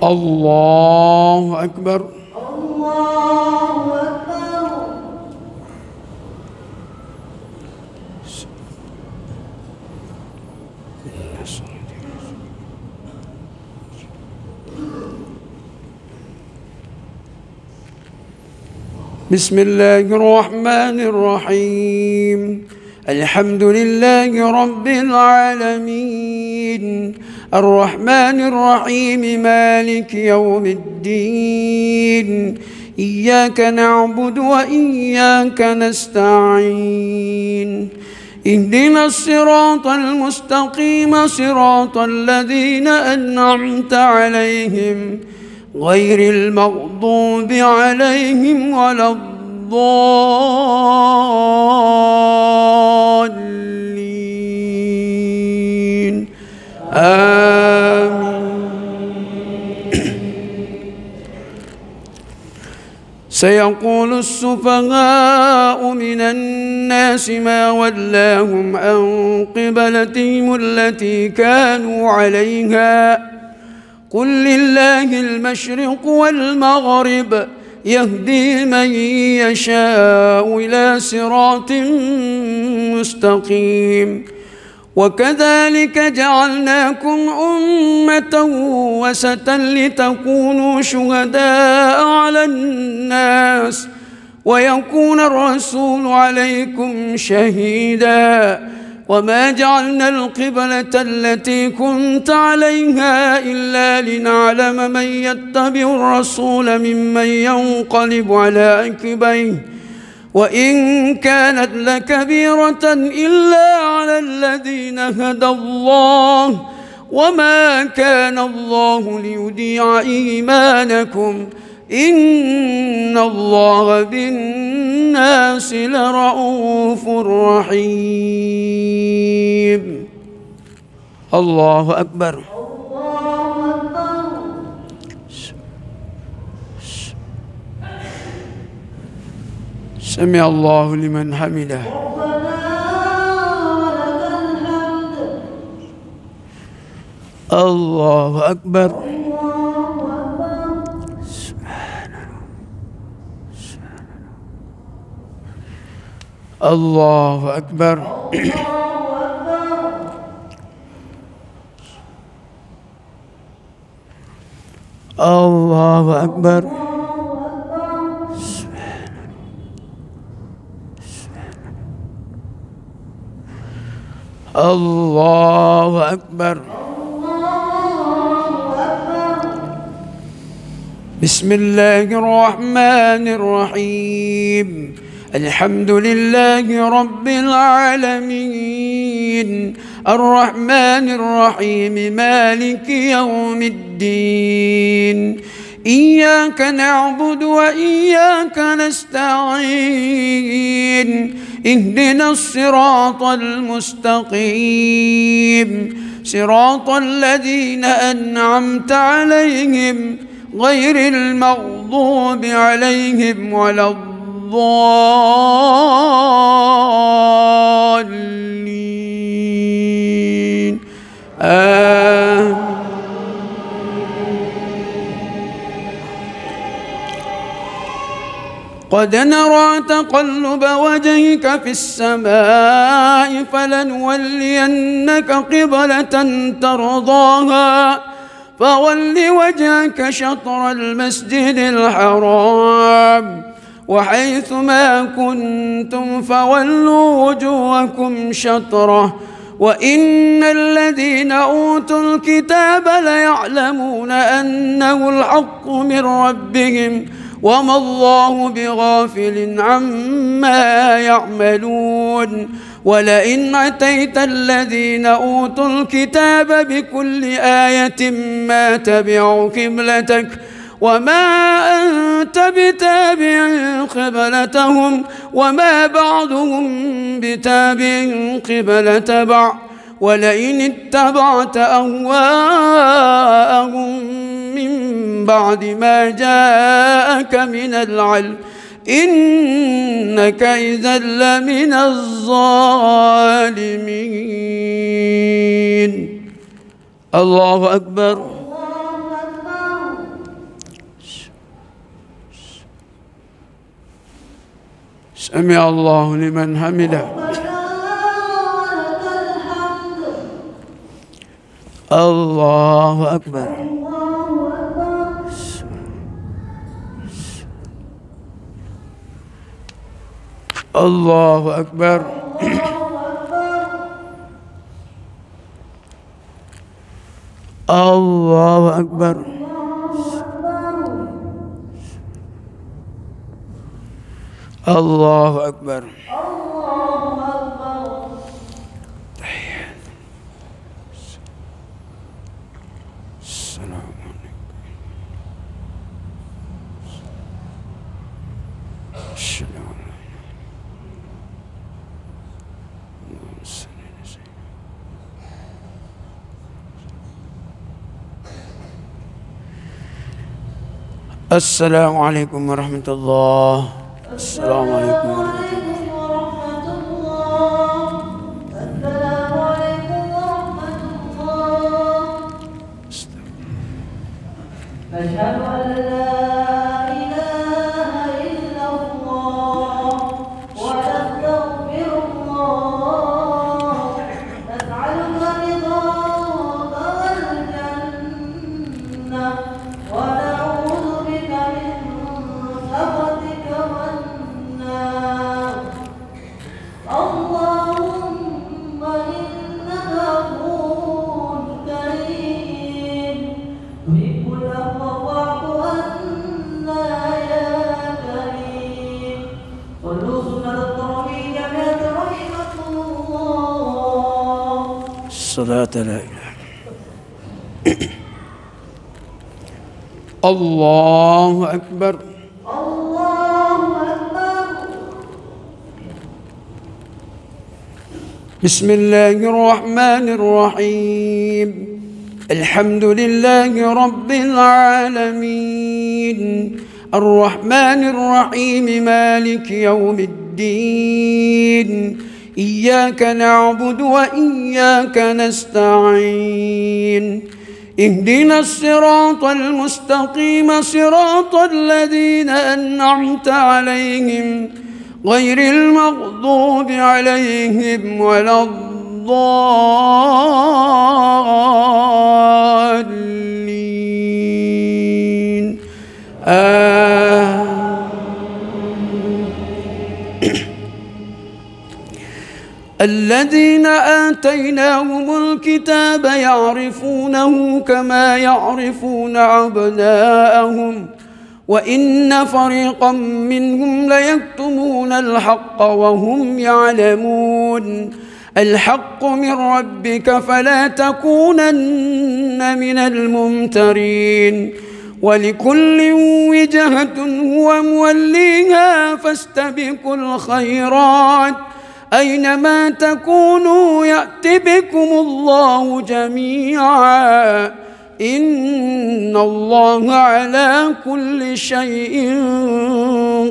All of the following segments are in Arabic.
الله أكبر. الله أكبر. بسم الله الرحمن الرحيم. الحمد لله رب العالمين الرحمن الرحيم مالك يوم الدين إياك نعبد وإياك نستعين اهدنا الصراط المستقيم صراط الذين أنعمت عليهم غير المغضوب عليهم ولا الضالين آمين. سيقول السفهاء من الناس ما ولاهم عن قبلتهم التي كانوا عليها قل لله المشرق والمغرب يهدي من يشاء إلى صراط مستقيم وكذلك جعلناكم أمة وسطا لتكونوا شهداء على الناس ويكون الرسول عليكم شهيدا وما جعلنا القبلة التي كنت عليها إلا لنعلم من يتبع الرسول ممن ينقلب على عقبيه وإن كانت لكبيرة إلا على الذين هدى الله وما كان الله ليضيع إيمانكم إن الله بالناس لرؤوف رحيم. الله أكبر. الله أكبر. سمع الله لمن حمده. الله أكبر. الله أكبر. الله أكبر. الله أكبر. بسم الله الرحمن الرحيم. الحمد لله رب العالمين الرحمن الرحيم مالك يوم الدين إياك نعبد وإياك نستعين اهدنا الصراط المستقيم صراط الذين أنعمت عليهم غير المغضوب عليهم ولا الضالين قد نرى تقلب وجهك في السماء فلنولينك قبلة ترضاها فول وجهك شطر المسجد الحرام وحيث ما كنتم فولوا وجوهكم شطره وإن الذين أوتوا الكتاب ليعلمون أنه الحق من ربهم وما الله بغافل عما يعملون ولئن أتيت الذين أوتوا الكتاب بكل آية ما تبعوا قبلتك وما أنت بتابع قبلتهم وما بعضهم بتابع قبلة بعض ولئن اتبعت أهواءهم من بعد ما جاءك من العلم إنك إذا لمن الظالمين. الله أكبر. سمع الله لمن حمده. الله أكبر. الله أكبر. الله أكبر. الله أكبر. السلام عليكم ورحمة الله. السلام عليكم ورحمة الله. أشهد أن لا إله إلا الله ونستغفر الله نسألك رضاك والجنة ونعوذ بك من سخطك والنار. اللهم إنك عفو كريم تحب العفو فاعف عنا يا كريم. صلوا سنة التراويح جميعا رحمكم الله. الصلاة لا إله. الله أكبر. الله أكبر. بسم الله الرحمن الرحيم. الحمد لله رب العالمين الرحمن الرحيم مالك يوم الدين إياك نعبد وإياك نستعين اهدنا الصراط المستقيم صراط الذين أنعمت عليهم غير المغضوب عليهم ولا الضالين. الذين آتيناهم الكتاب يعرفونه كما يعرفون أبناءهم وإن فريقا منهم ليكتمون الحق وهم يعلمون. الحق من ربك فلا تكونن من الممترين. ولكل وجهة هو موليها فاستبقوا الخيرات أينما تكونوا يأت بكم الله جميعا إن الله على كل شيء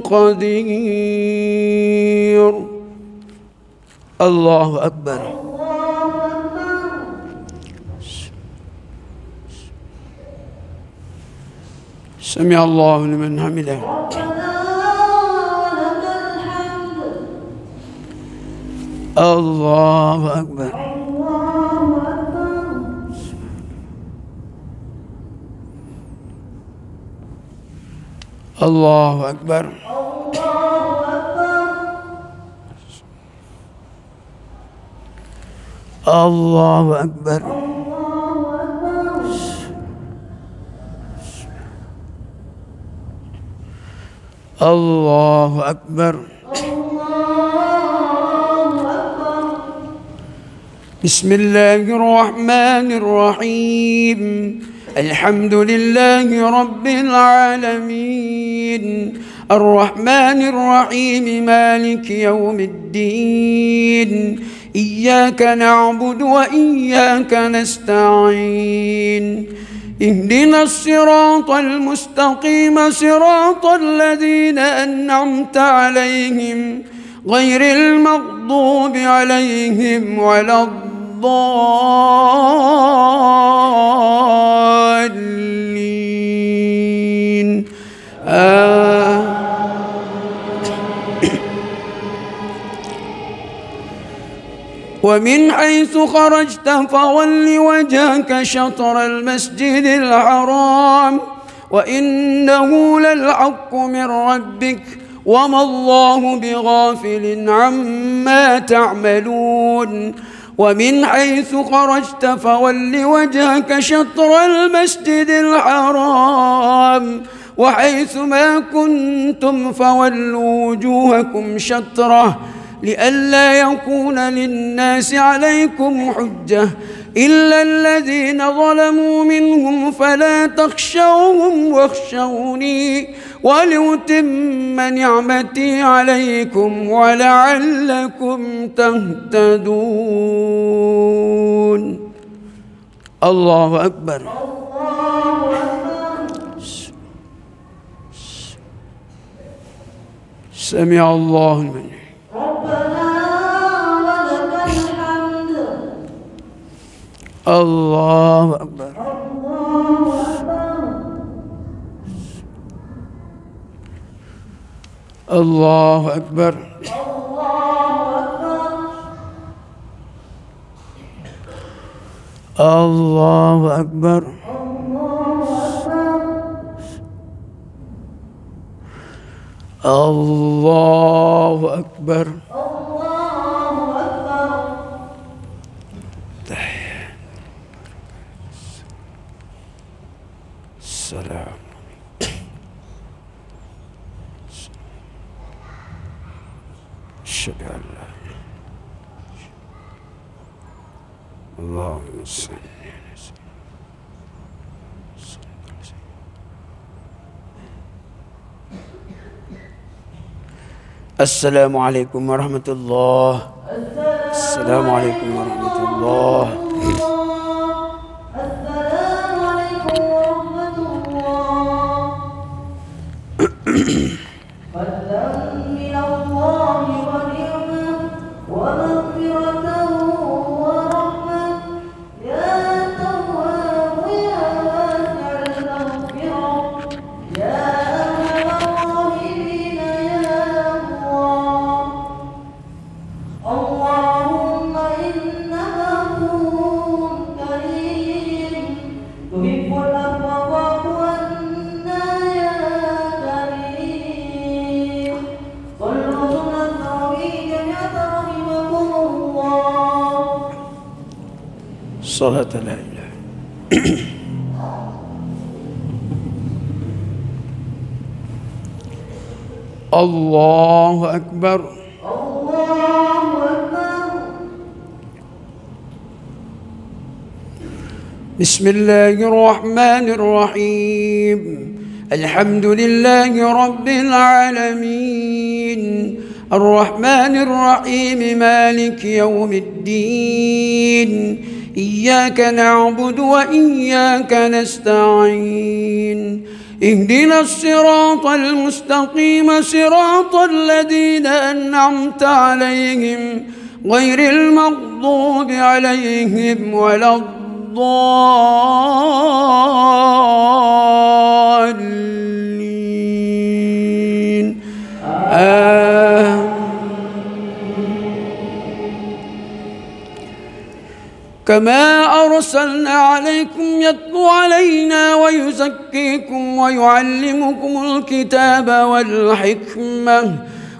قدير. الله أكبر. سمع الله لمن حمده. الله أكبر. الله أكبر. الله أكبر. الله أكبر. بسم الله الرحمن الرحيم. الحمد لله رب العالمين الرحمن الرحيم مالك يوم الدين إياك نعبد وإياك نستعين اهدنا الصراط المستقيم صراط الذين أنعمت عليهم غير المغضوب عليهم ولا الضالين. ومن حيث خرجت فول وجهك شطر المسجد الحرام وإنه للحق من ربك وما الله بغافل عما تعملون ومن حيث خرجت فول وجهك شطر المسجد الحرام وحيث ما كنتم فولوا وجوهكم شطره لئلا يكون للناس عليكم حجة إلا الذين ظلموا منهم فلا تخشوهم واخشوني ولأتم نعمتي عليكم ولعلكم تهتدون. الله أكبر. سمع الله لمن ربنا ولك الحمد. الله أكبر. الله أكبر. الله أكبر. الله أكبر. السلام. أشهد أن لا اللهم صل على السلام عليكم ورحمة الله. السلام عليكم ورحمة الله. السلام عليكم ورحمة الله. فضلا من الله ونعمة ومغفرة ورحمة يا تواب يا واسع المغفرة يا أرحم الراحمين يا الله. اللهم إنك عفو كريم تحب العفو فاعف عنا يا كريم. صلوا على النبي جميعا رحمكم الله. صلاة لا إله. الله أكبر. الله أكبر. بسم الله الرحمن الرحيم. الحمد لله رب العالمين الرحمن الرحيم مالك يوم الدين إياك نعبد وإياك نستعين اهدنا الصراط المستقيم صراط الذين أنعمت عليهم غير المغضوب عليهم ولا الضالين. كما أرسلنا عليكم يتلو علينا ويزكيكم ويعلمكم الكتاب والحكمة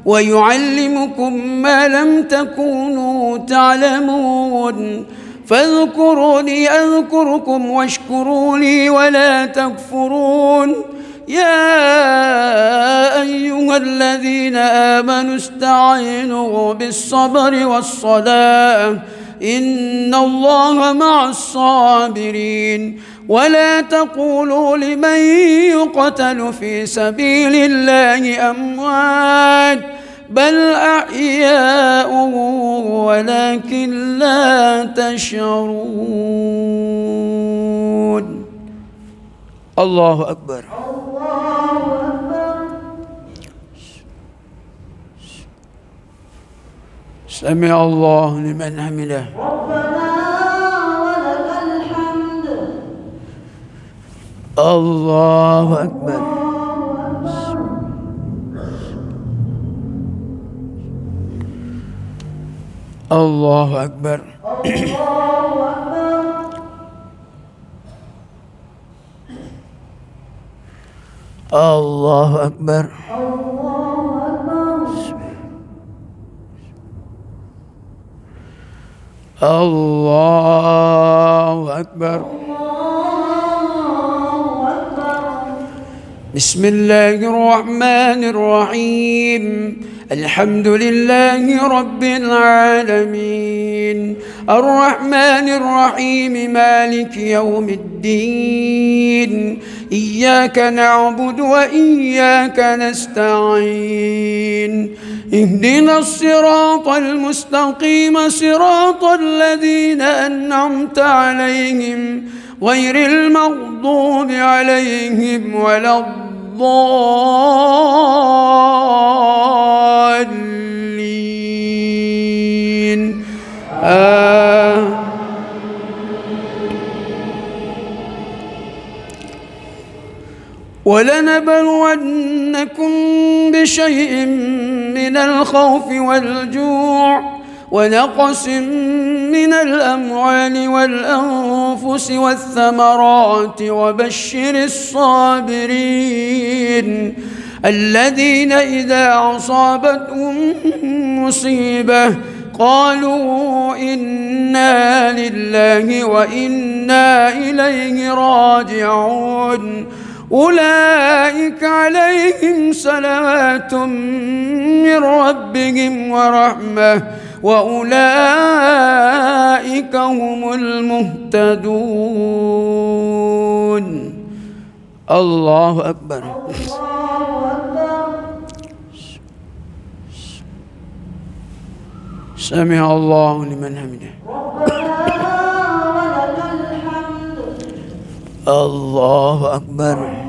ويعلمكم ما لم تكونوا تعلمون فاذكروني أذكركم واشكروا لي ولا تكفرون. يا أيها الذين آمنوا استعينوا بالصبر والصلاة إن الله مع الصابرين. ولا تقولوا لمن يقتل في سبيل الله أموات بل أحياء ولكن لا تشعرون. الله أكبر. سمع الله لمن حمده. ربنا ولك الحمد. الله أكبر. الله أكبر. الله أكبر. الله أكبر. الله أكبر. بسم الله الرحمن الرحيم. الحمد لله رب العالمين الرحمن الرحيم مالك يوم الدين إياك نعبد وإياك نستعين اهدنا الصراط المستقيم صراط الذين أنعمت عليهم غير المغضوب عليهم ولا الضالين ولنبلونكم بشيء من الخوف والجوع ونقص من الأموال والأنفس والثمرات وبشر الصابرين الذين إذا أصابتهم مصيبة قالوا إنا لله وإنا إليه راجعون أولئك عليهم صلوات من ربهم ورحمة وأولئك هم المهتدون. الله أكبر. سمع الله لمن حمده. الله أكبر.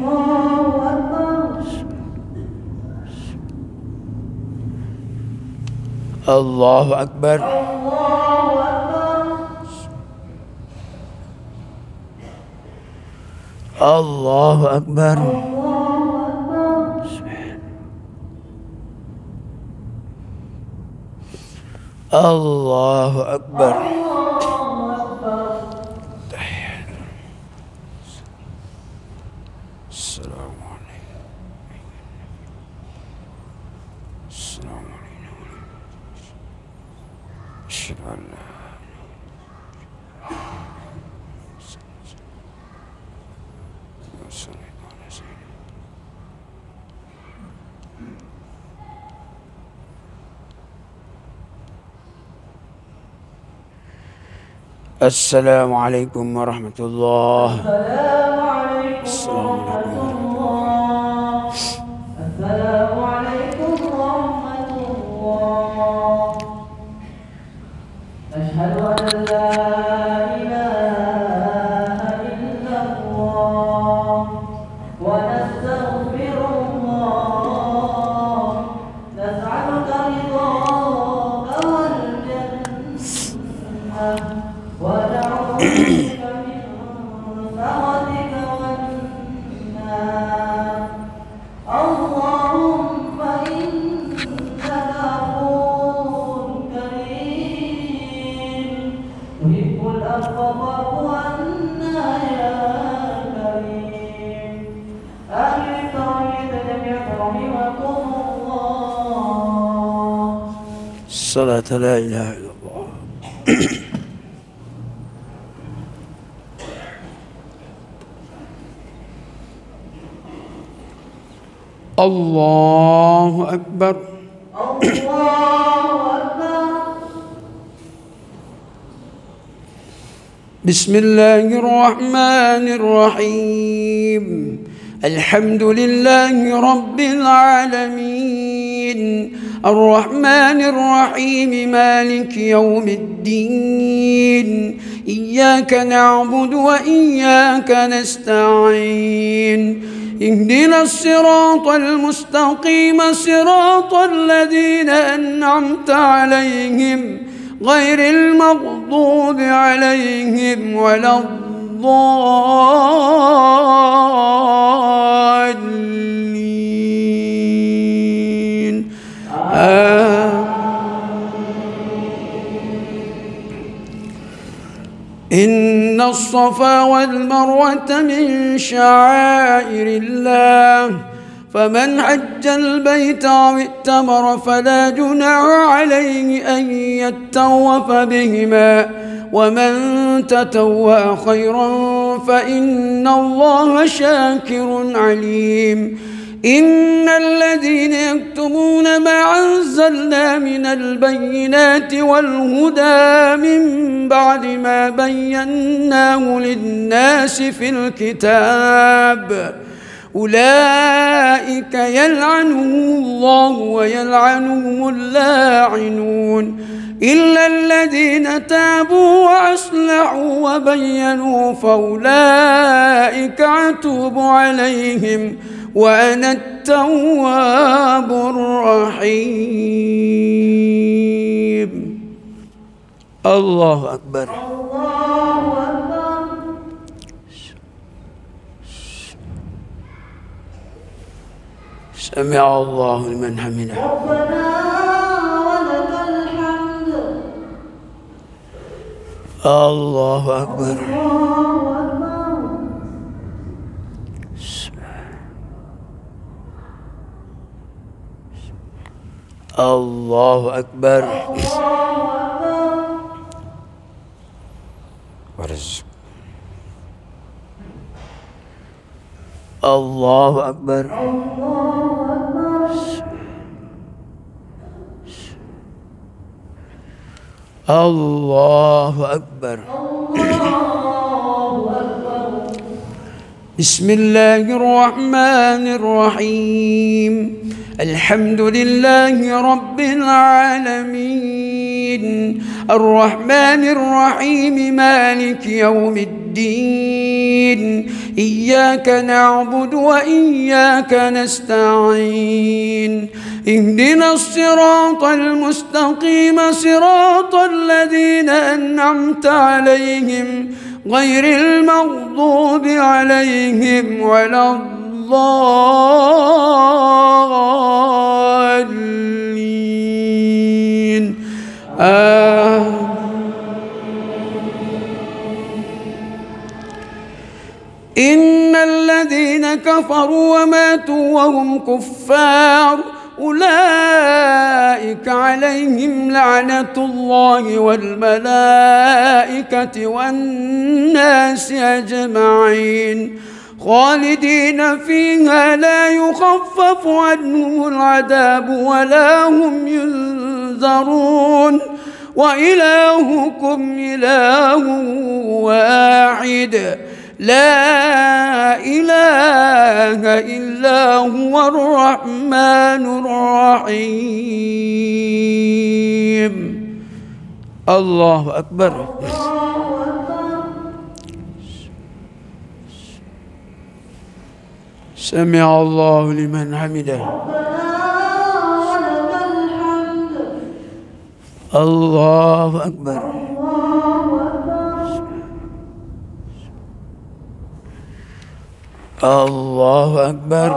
الله أكبر. الله أكبر. الله أكبر. السلام عليكم. السلام عليكم. أشهد أن لا السلام عليكم ورحمة الله. السلام عليكم ورحمة الله. السلام عليكم ورحمة الله. أشهد أن لا إله إلا الله ونستغفر الله نسألك رضاك والجنة ونعوذ بك من سخطك والنار. اللهم إنك عفو كريم تحب العفو فاعف عنا يا كريم. آمين التراويح جميعا رحمكم الله. الصلاة لا إله إلا الله. الله أكبر. الله أكبر. بسم الله الرحمن الرحيم. الحمد لله رب العالمين الرحمن الرحيم مالك يوم الدين إياك نعبد وإياك نستعين اهدنا الصراط المستقيم صراط الذين أنعمت عليهم غير المغضوب عليهم ولا الضالين. الصفا والمروة من شعائر الله فمن حج البيت أو ائتمر فلا جناح عليه أن يطوف بهما ومن تطوع خيرا فإن الله شاكر عليم إن الذين يكتمون ما أنزلنا من البينات والهدى من بعد ما بيناه للناس في الكتاب أولئك يلعنهم الله ويلعنهم اللاعنون إلا الذين تابوا وأصلحوا وبينوا فأولئك أتوب عليهم وأنا التواب الرحيم. الله أكبر. سمع الله لمن حمده. ربنا ولك الحمد. الله أكبر. الله أكبر. ورزق. الله أكبر. الله أكبر. بسم الله الرحمن الرحيم الحمد لله رب العالمين الرحمن الرحيم مالك يوم الدين إياك نعبد وإياك نستعين اهدنا الصراط المستقيم صراط الذين أنعمت عليهم غير المغضوب عليهم ولا الضالين إن الذين كفروا وماتوا وهم كفار أولئك عليهم لعنة الله والملائكة والناس أجمعين خالدين فيها لا يخفف عنهم العذاب ولا هم ينذرون وإلهكم إله واحد لا إله إلا هو الرحمن الرحيم. الله أكبر. سمع الله لمن حمده. الله أكبر. الله أكبر.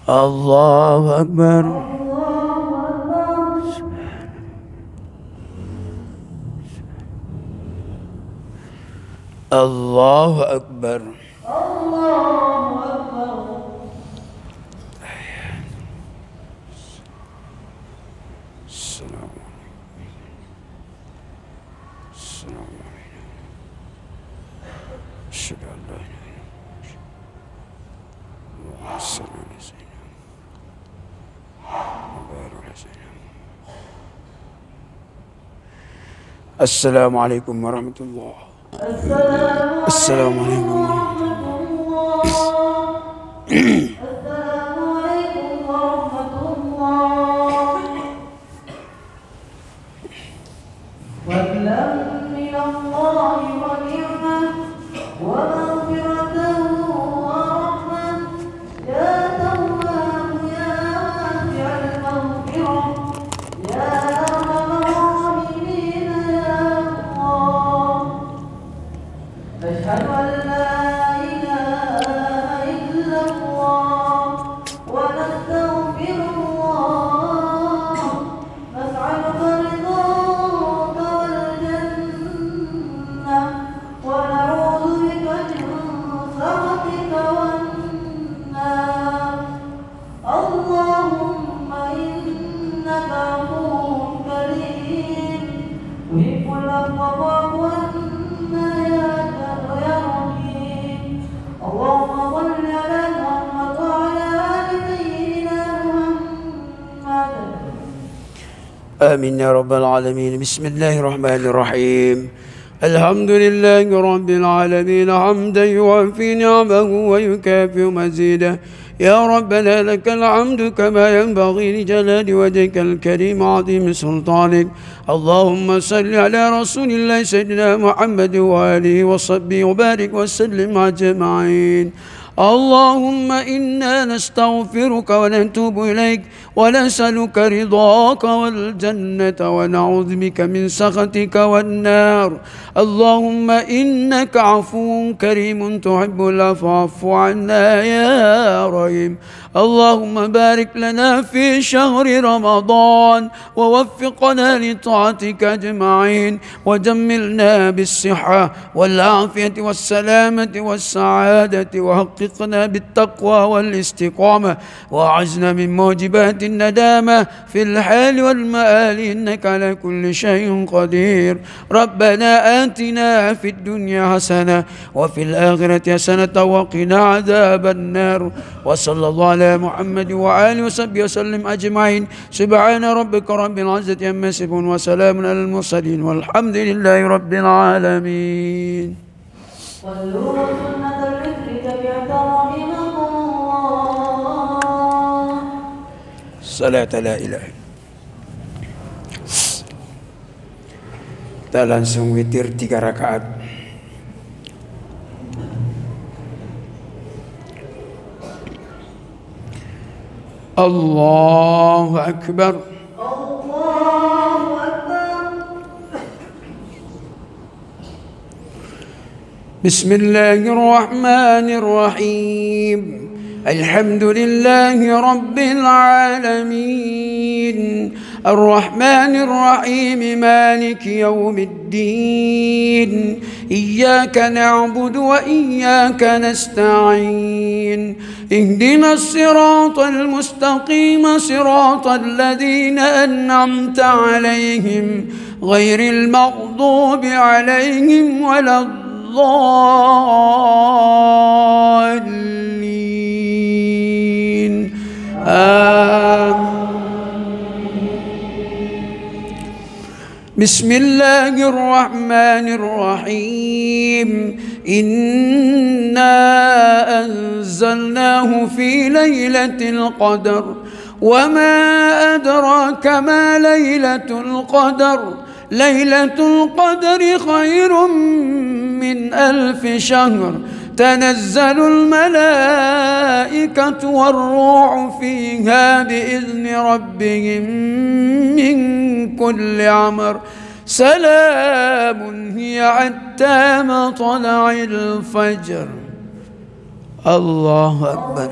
الله أكبر. الله أكبر. السلام عليكم ورحمة الله. السلام عليكم ورحمة الله. السلام عليكم ورحمة الله. فضلا من الله ونعمة ومغفرة ورحمة يا تواب يا واسع المغفرة يا أرحم الراحمين يا الله. أشهد أن لا إله إلا الله ونستغفر الله نسأل آمين يا رب العالمين. بسم الله الرحمن الرحيم. الحمد لله رب العالمين حمدا يوافي نعمه ويكافئ مزيده. يا ربنا لك الحمد كما ينبغي لجلال وجهك الكريم عظيم سلطانك. اللهم صل على رسول الله سيدنا محمد وآله وصحبه وبارك وسلم أجمعين. اللهم إنا نستغفرك ونتوب إليك ونسألك رضاك والجنة ونعوذ بك من سخطك والنار. اللهم إنك عفو كريم تحب العفو فاعف عنا يا رحيم. اللهم بارك لنا في شهر رمضان ووفقنا لطاعتك أجمعين وجملنا بالصحة والعافية والسلامة والسعادة وحققنا بالتقوى والاستقامة وأعزنا من موجبات الندامة في الحال والمآل إنك على كل شيء قدير. ربنا آتنا في الدنيا حسنة وفي الآخرة حسنة وقنا عذاب النار. وصلى الله على محمد وآله وصحبه وسلم أجمعين. سبحان ربك رب العزة عما يصفون وسلام على المرسلين والحمد لله رب العالمين. صلوا سنة الفطر تبعت رحمكم الله. صلاة لا إله. Kita langsung witir 3 rakaat. Allahu Akbar. Allahu Akbar. Bismillahir Rahmanir Rahim. Alhamdulillahi Rabbil Alamin. الرحمن الرحيم مالك يوم الدين. إياك نعبد وإياك نستعين. اهدنا الصراط المستقيم صراط الذين أنعمت عليهم غير المغضوب عليهم ولا الضالين. بسم الله الرحمن الرحيم. إنا أنزلناه في ليلة القدر وما أدراك ما ليلة القدر. ليلة القدر خير من 1000 شهر. تنزل الملائكة والروح فيها بإذن ربهم من كل أمر. سلام هي حتى مطلع الفجر. الله أكبر.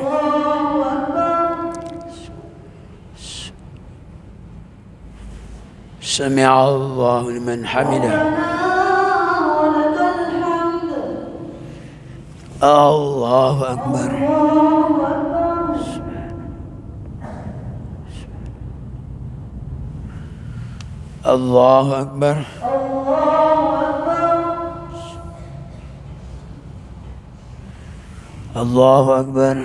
سمع الله لمن حمده. الله أكبر. الله أكبر. الله أكبر.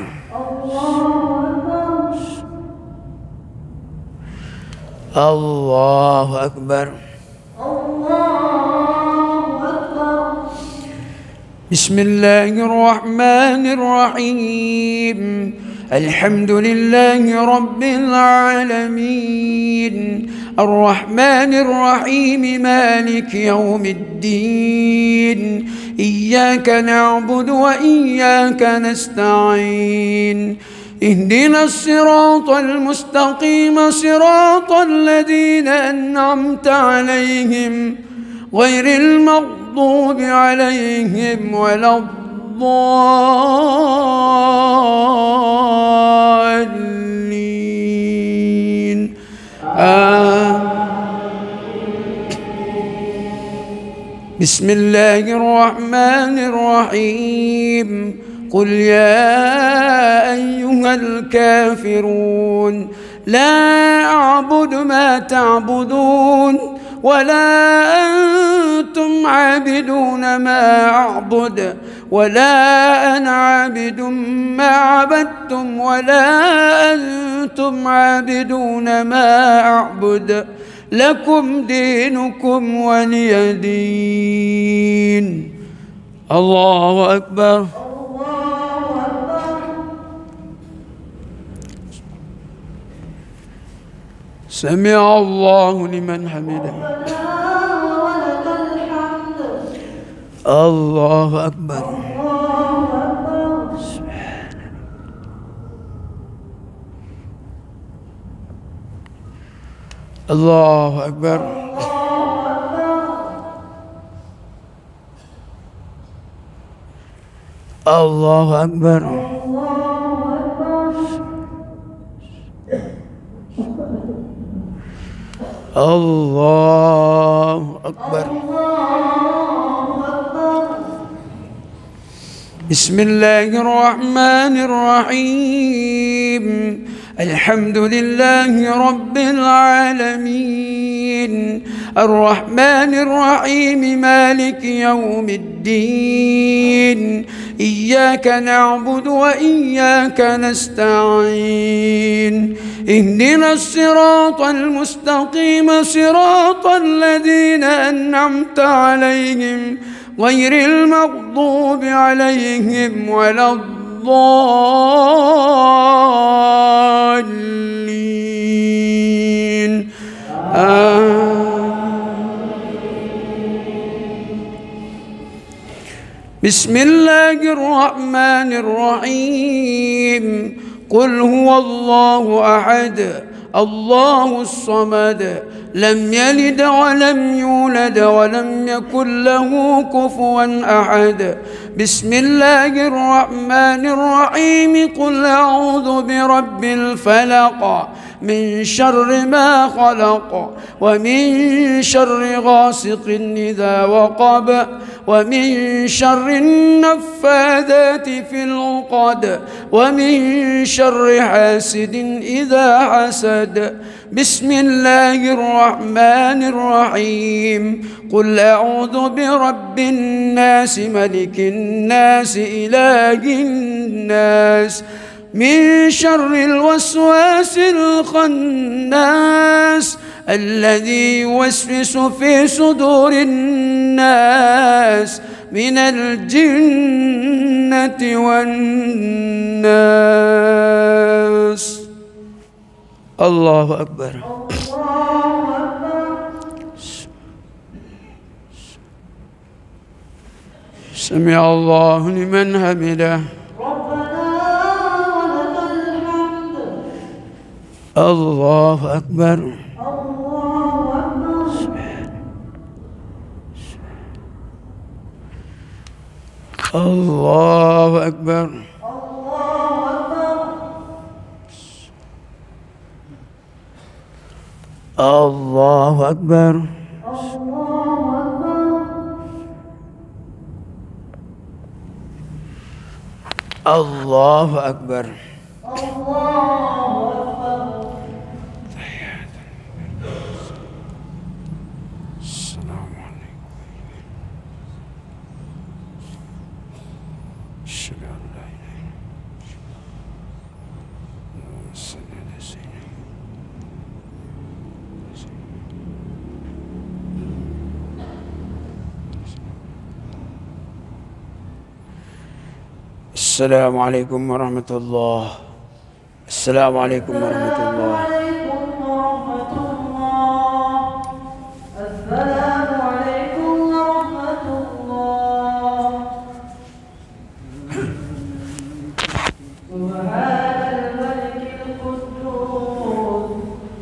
الله أكبر. بسم الله الرحمن الرحيم. الحمد لله رب العالمين. الرحمن الرحيم مالك يوم الدين. إياك نعبد وإياك نستعين. اهدنا الصراط المستقيم صراط الذين أنعمت عليهم غير المغضوب عليهم ولا الضالين. بسم الله الرحمن الرحيم. قل يا أيها الكافرون لا أعبد ما تعبدون ولا أنتم عابدون ما أعبد ولا أنا عابد ما عبدتم ولا أنتم عابدون ما أعبد. لكم دينكم ولي دين. الله أكبر. سمع الله لمن حمده. الله أكبر. الله أكبر. الله أكبر. الله أكبر. بسم الله الرحمن الرحيم. الحمد لله رب العالمين الرحمن الرحيم مالك يوم الدين إياك نعبد وإياك نستعين اهدنا الصراط المستقيم صراط الذين أنعمت عليهم غير المغضوب عليهم ولا الضالين. بسم الله الرحمن الرحيم. قل هو الله أحد الله الصمد لم يلد ولم يولد ولم يكن له كفوا أحد. بسم الله الرحمن الرحيم. قل أعوذ برب الفلق من شر ما خلق ومن شر غاسق إذا وقب ومن شر النفاذات في العقد ومن شر حاسد إذا حسد. بسم الله الرحمن الرحيم. قل أعوذ برب الناس ملك الناس إله الناس من شر الوسواس الخناس الذي يوسوس في صدور الناس من الجنة والناس. الله أكبر. سمع الله لمن حمده. الله أكبر. الله أكبر. الله أكبر. الله أكبر. السلام عليكم ورحمة الله. السلام عليكم ورحمة الله. السلام عليكم ورحمة الله. سبحان الملك القدوس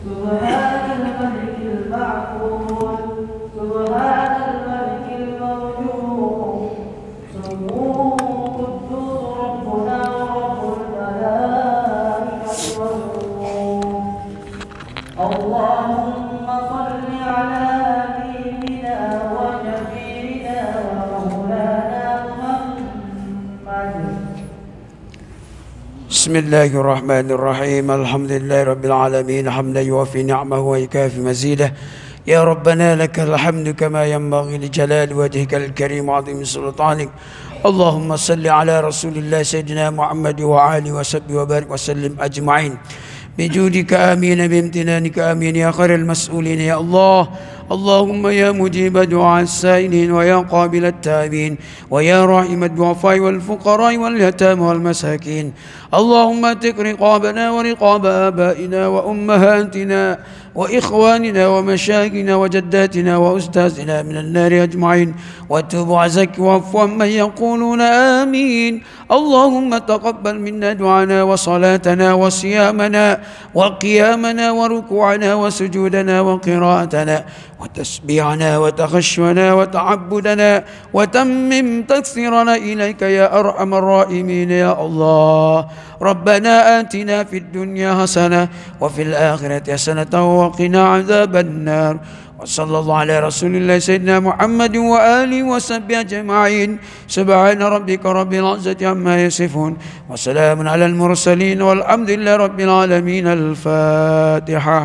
سبحان الملك المعقول سبحان الملك الموجود سموه قدوس ربنا ورب الملائكة والروح. اللهم صل على حبيبنا وشفيعنا ومولانا محمد. بسم الله الرحمن الرحيم. الحمد لله رب العالمين حمدا يوفي نعمه ويكافي مزيده. يا ربنا لك الحمد كما ينبغي لجلال وجهك الكريم وعظيم سلطانك. اللهم صل على رسول الله سيدنا محمد وآله وصحبه وبارك وسلم أجمعين. بجودك آمين بامتنانك آمين يا خير المسؤولين يا الله. اللهم يا مجيب دعاء السائلين ويا قابل التائبين ويا راحم الضعفاء والفقراء واليتامى والمساكين، اللهم اتق رقابنا ورقاب آبائنا وأمهاتنا وإخواننا ومشايخنا وجداتنا وأستاذنا من النار أجمعين، وتب وزك واعف عمن يقولون آمين. اللهم تقبل منا دعانا وصلاتنا وصيامنا وقيامنا وركوعنا وسجودنا وقراءتنا وتسبيحنا وتخشعنا وتعبدنا، وتمم تكثيرنا إليك يا أرحم الراحمين يا الله. ربنا آتنا في الدنيا حسنة وفي الآخرة حسنة وقنا عذاب النار. وصلى الله على رسول الله سيدنا محمد وآله وصحبه أجمعين. سبحان ربك رب العزة عما يصفون وسلام على المرسلين والحمد لله رب العالمين. الفاتحة.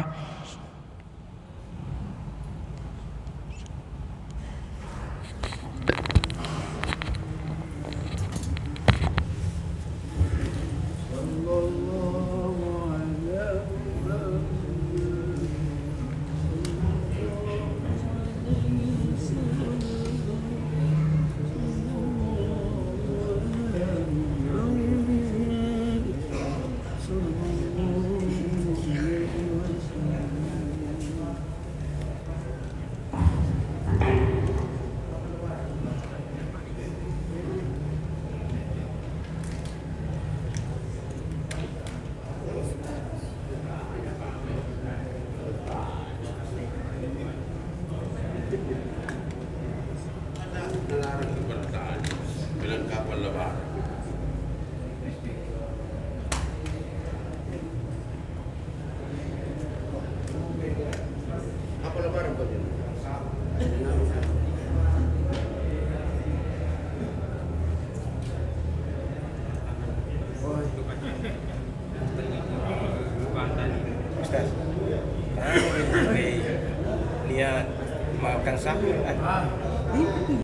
Lihat makan sahur.